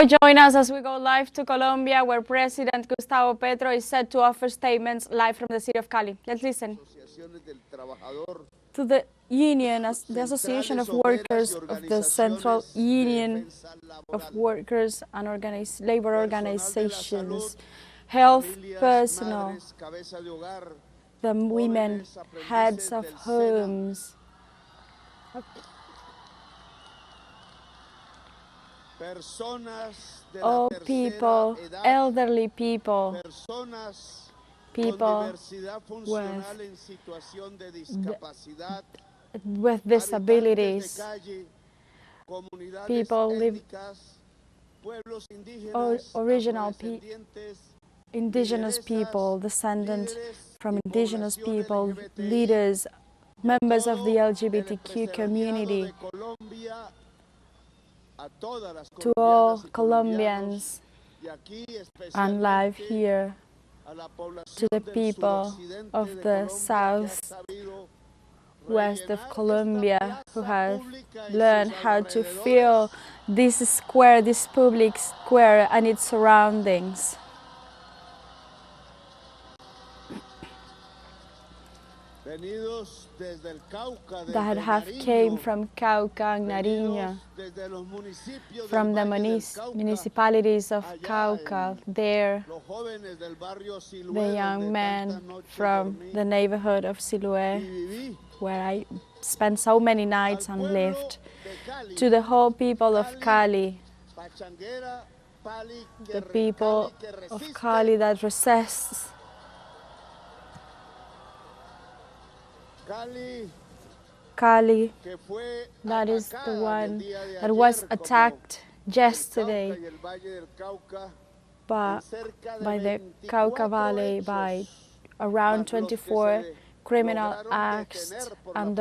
join us as we go live to Colombia, where President Gustavo Petro is set to offer statements live from the city of Cali. Let's listen to the union, the Association of Workers of the Central Union of Workers and labor organizations, health personnel, the women, heads of homes, all people, elderly people, people with disabilities, people live, indigenous people, descendants from indigenous people, leaders, members of the LGBTQ community, to all Colombians, and live here to the people of the south west of Colombia who have learned how to feel this square, this public square and its surroundings. That have came from Cauca and Nariño, from the municipalities of Cauca, there, the young men from the neighborhood of Siloé, where I spent so many nights and lived, to the whole people of Cali, the people of Cali that resists, Cali, that is the one that was attacked yesterday by the Cauca Valley by around 24 criminal acts, and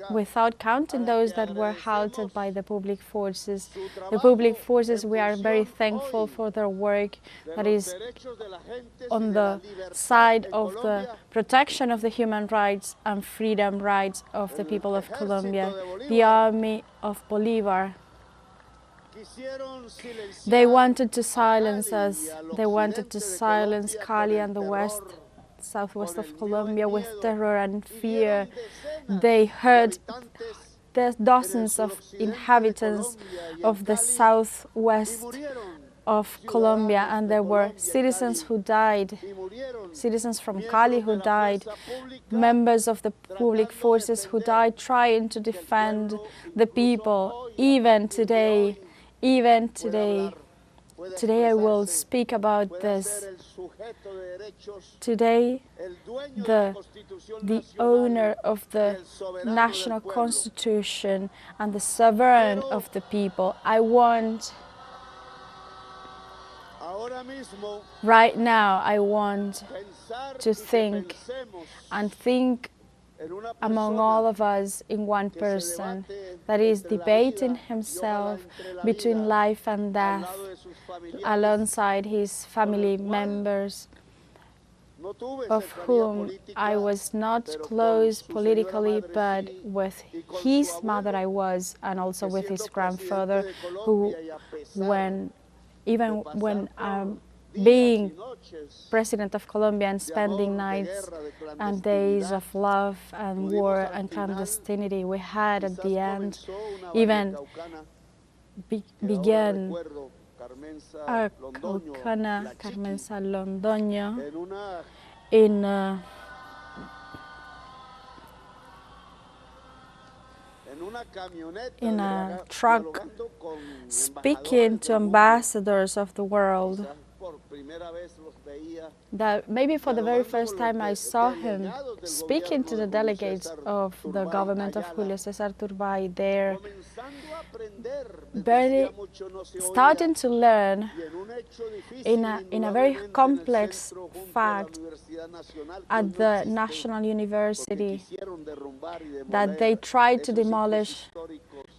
without counting those that were halted by the public forces. The public forces, we are very thankful for their work that is on the side of the protection of the human rights and freedom rights of the people of Colombia. The army of Bolivar, they wanted to silence us. They wanted to silence Cali and the southwest of Colombia with terror and fear. They hurt the dozens of inhabitants of the southwest of Colombia, and there were citizens who died, citizens from Cali who died, members of the public forces who died trying to defend the people. Even today, today I will speak about this. Today, the owner of the national constitution and the sovereign of the people, I want, right now, I want to think among all of us in one person that is debating himself between life and death alongside his family members, of whom I was not close politically, but with his mother I was, and also with his grandfather, who even when being President of Colombia and spending nights and days of love and war and clandestinity, we had at the end even began a Caucana, Carmenza Londoño, in a truck, speaking to ambassadors of the world. That maybe for the very first time I saw him speaking to the delegates of the government of Julio César Turbay there, starting to learn in a very complex fact at the National University that they tried to demolish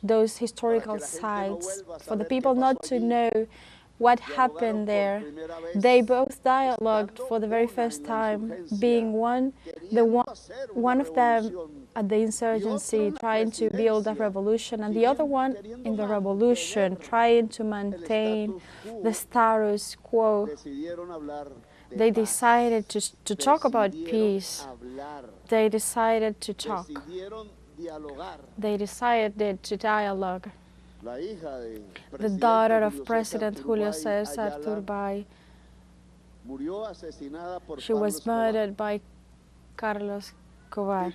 those historical sites for the people not to know what happened there. They both dialogued for the very first time, being one One of them at the insurgency trying to build a revolution, and the other one in the revolution trying to maintain the status quo. They decided to talk about peace. They decided to talk. They decided to dialogue. The daughter of President Julio César Turbay, she was murdered by Carlos Cobar.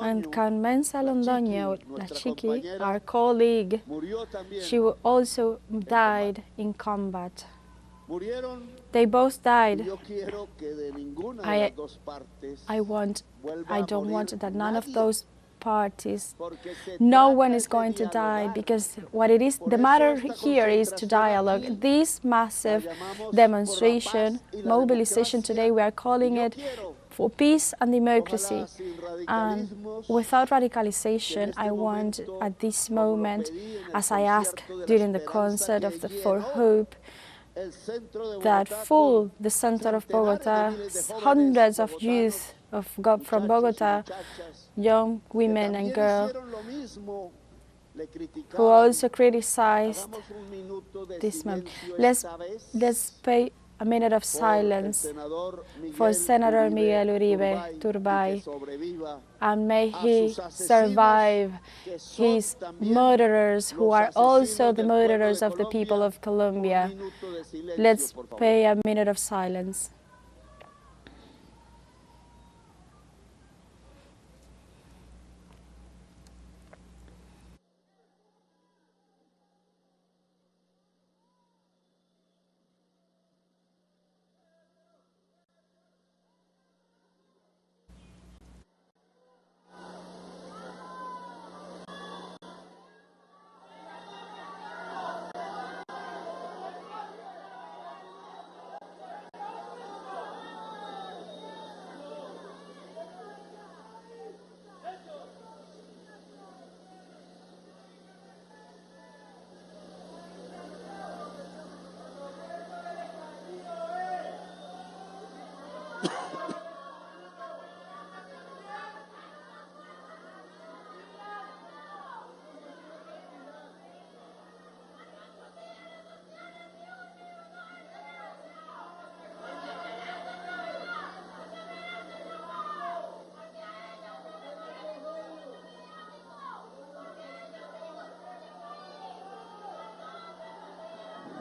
And Carmenza Londoño, La Chiqui, our colleague, she also died in combat. They both died. I don't want that none of those parties, no one is going to die, because what it is, the matter here is to dialogue. This massive demonstration, mobilization today, we are calling it for peace and democracy. And without radicalization, I want at this moment, as I asked during the concert of the For Hope, that full the center of Bogota, hundreds of youth from Bogota, young women and girls, who also criticized this moment. Let's pay a minute of silence for Senator Miguel Uribe Turbay, and may he survive his murderers, who are also the murderers of the people of Colombia. Let's pay a minute of silence.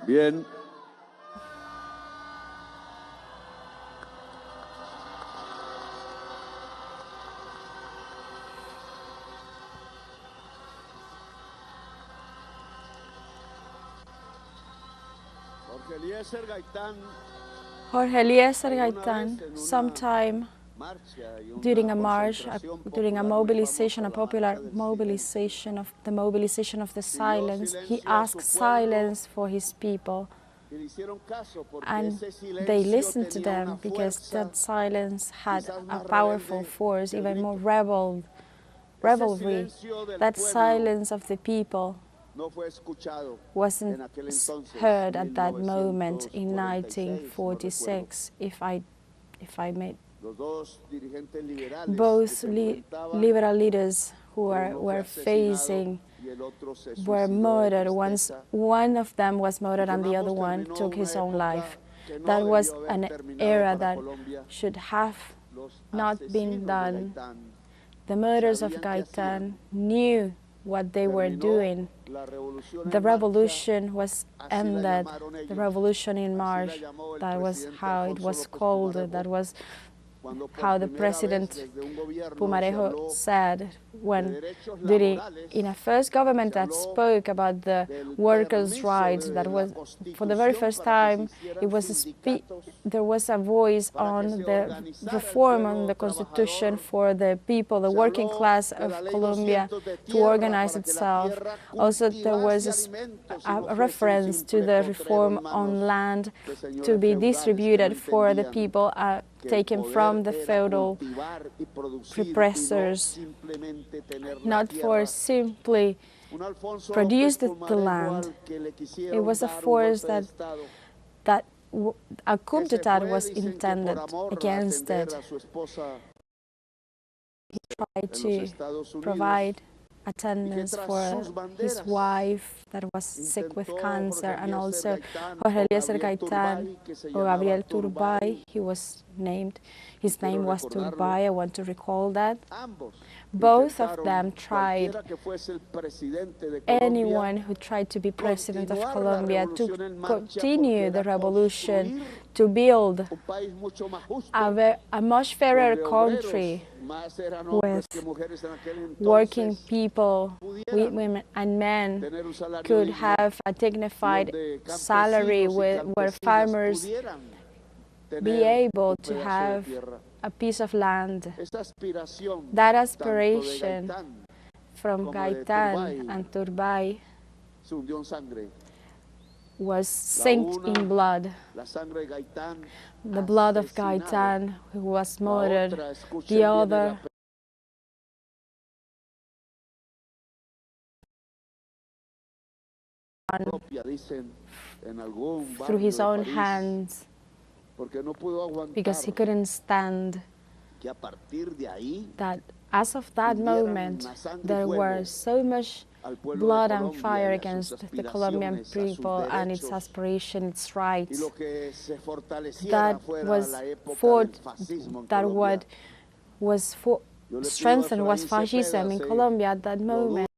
Bien. Jorge Eliezer Gaitán, sometime during a march, during a mobilization, a popular mobilization of the silence, he asked silence for his people. And they listened to them because that silence had a powerful force, even more revelry. That silence of the people wasn't heard at that moment in 1946, if I may. Both liberal leaders who were facing were murdered. One of them was murdered and the other one took his own life. That was an era that should have not been done. The murderers of Gaitán knew what they were doing. The revolution was ended. The revolution in March, that was how it was called. That was how the President Pumarejo said in a first government that spoke about the workers' rights. That was for the very first time. There was a voice on the reform on the Constitution for the people, the working class of Colombia, to organize itself. Also, there was a reference to the reform on land to be distributed for the people taken from the feudal repressors, not for simply produce the land. It was a force that a coup d'etat was intended against it. He tried to provide attendance for his wife that was sick with cancer, and also Jorge Eliezer Gaitán or Gabriel Turbay. His name was Turbay. I want to recall that. Both of them tried, anyone who tried to be president of Colombia, to continue the revolution, to build a much fairer country with working people, women and men could have a dignified salary, where farmers be able to have a piece of land. That aspiration from Gaitán and Turbay was synced in blood. The blood of Gaitán, who was murdered, the other through his own hands, because he couldn't stand that as of that moment there was so much blood and fire against the Colombian people and its aspiration, its rights. That what was strengthened was fascism in Colombia at that moment.